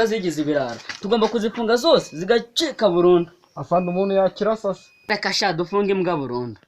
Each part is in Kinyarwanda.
ziba zigize ibirara tugomba kuzifunga zose zigacika burundu. Afande umuntu yakirasasa. Reka sha dufunge imbwa burundu.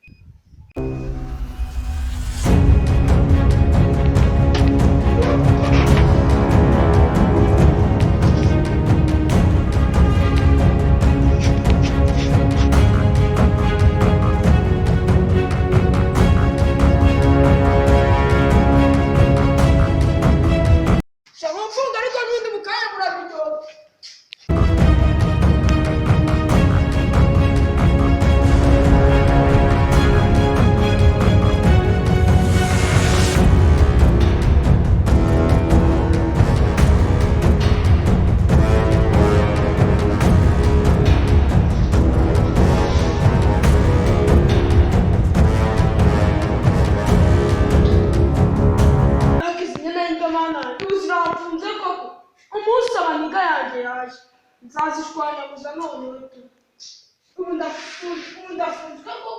Nzazishwanyaguza none wetu. Undafunzwe ko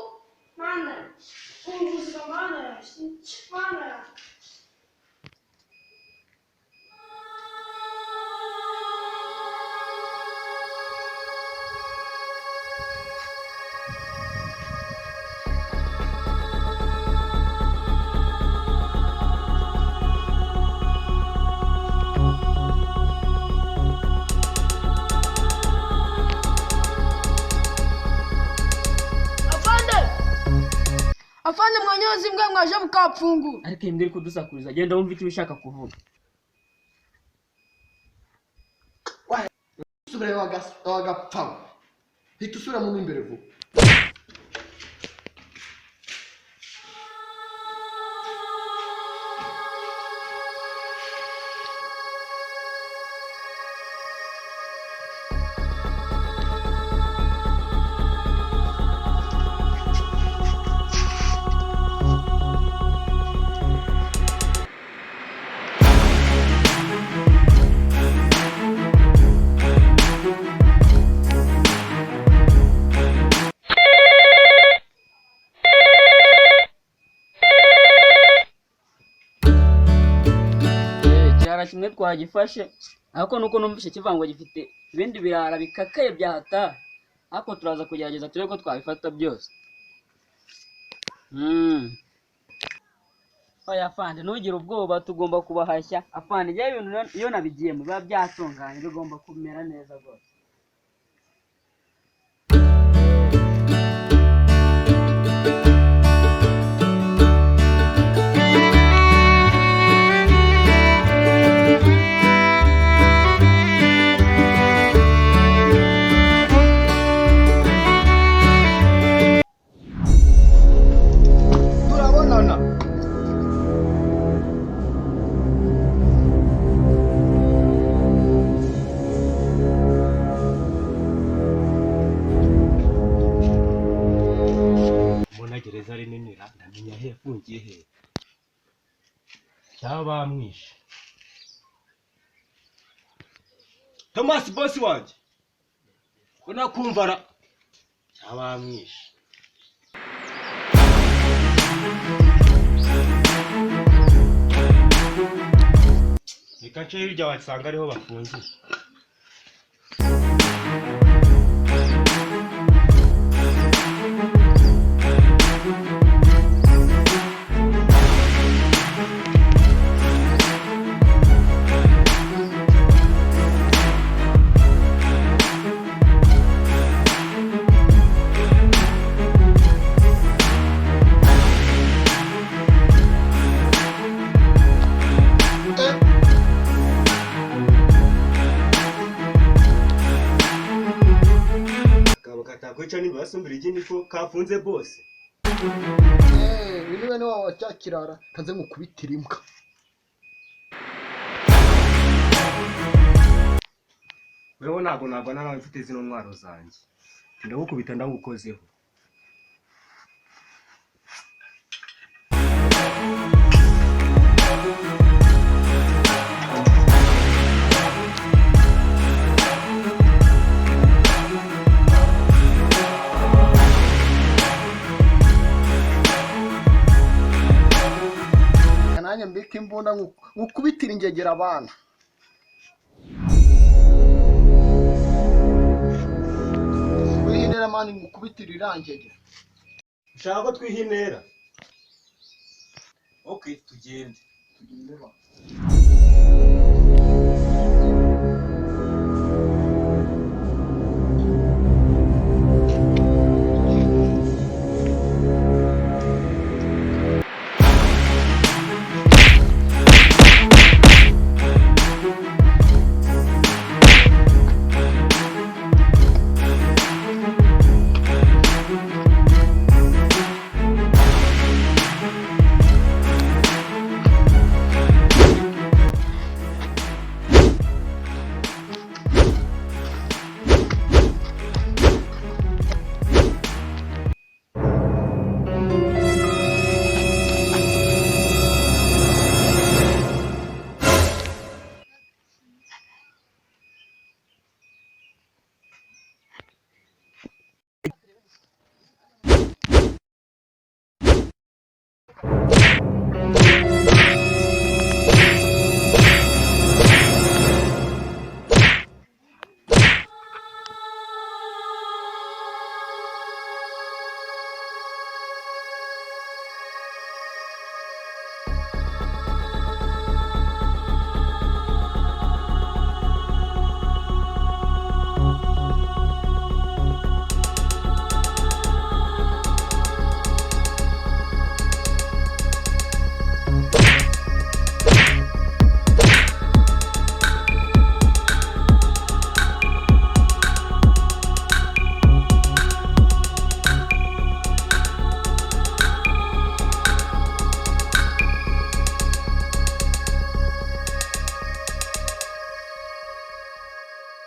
mana. Unguzira mana ya. Mana. Afande mwanyozi mbwa mwaje mukapfungu. Ariko imbwa iri kudusakuriza genda wumva icyo ushaka kuvuga. Subire wagapfa. Hitusura mu imbere vuba. Kimwe twagifashe ariko nuko numvise kivango gifite ibindi birara bikakaye byahata ariko turaza kugerageza turebe ko twabifata byose. Oya afande ntugire ubwoba tugomba kubahashya afande ya ibintu iyo nabigiyemo biba byatunganye bigomba kumera neza rwose. Gereza rinini ndamenya he fungiye he cyabamwishe. Thomas boss wanje unakumvara cyabamwishe. Reka nce hirya wasanga ariho bafungiye. Kwica niba basumbira igini ko kafunze bose. Niwe no wacyakirara kaze mukubitira imbwa. Wewe ntago nawe mfite zino ntwaro zanjye. Ndagukubita ndagukozeho. Mbika imbunda ngukubitira ingegera abana. mani ngukubitira irangege. ushaka ko twiha intera? Okay, tugende. Tugende ba.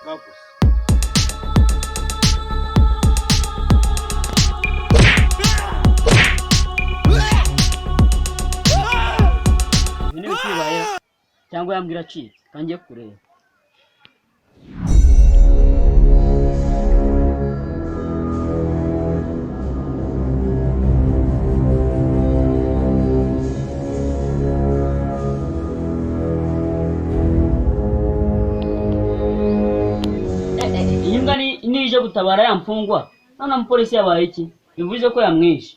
Campus. Ibi ni bikibaye cyangwa yambwira acitse kangiye kureba. Iyi mbwa nije gutabara ya mfungwa none umupolisi yabaye iki? Bivuze ko yamwishe.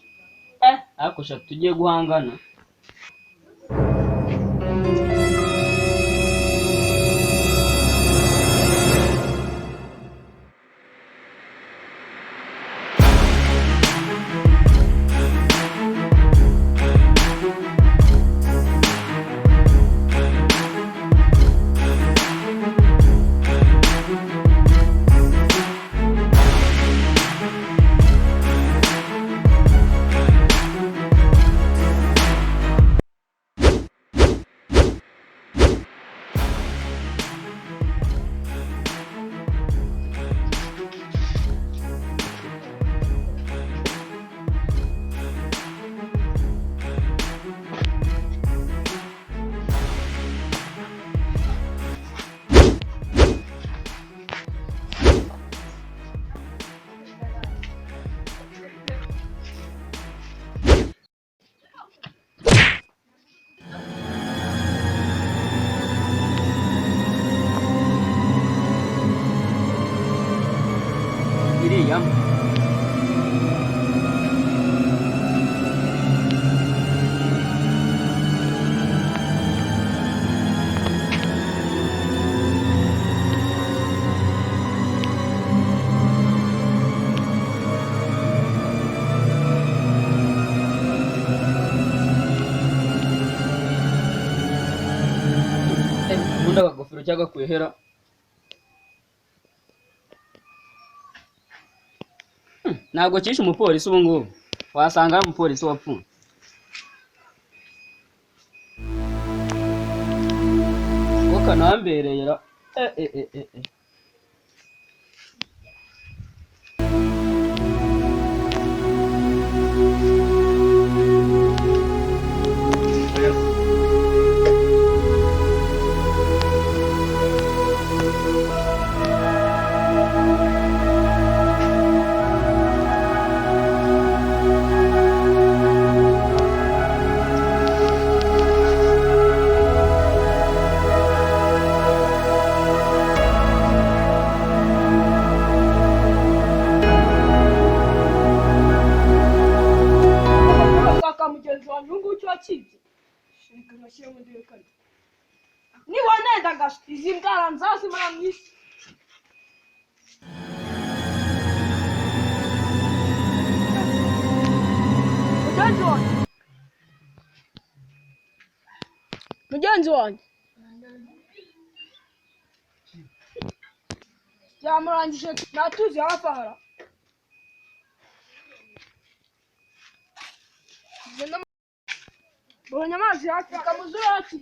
Ariko sha tugiye guhangana. Iriya ubundi akagofero cyagakuye hera. Ntabwo cyishe umupolisi ubu ngubu, wasanga ari umupolisi wapfuye. Ko kanambereye ra. genda gaswi izi ndwara nzazimara mu isi mugenzi wanjye byamurangije natuzi harafahara mbonye amazi yakika muzuraki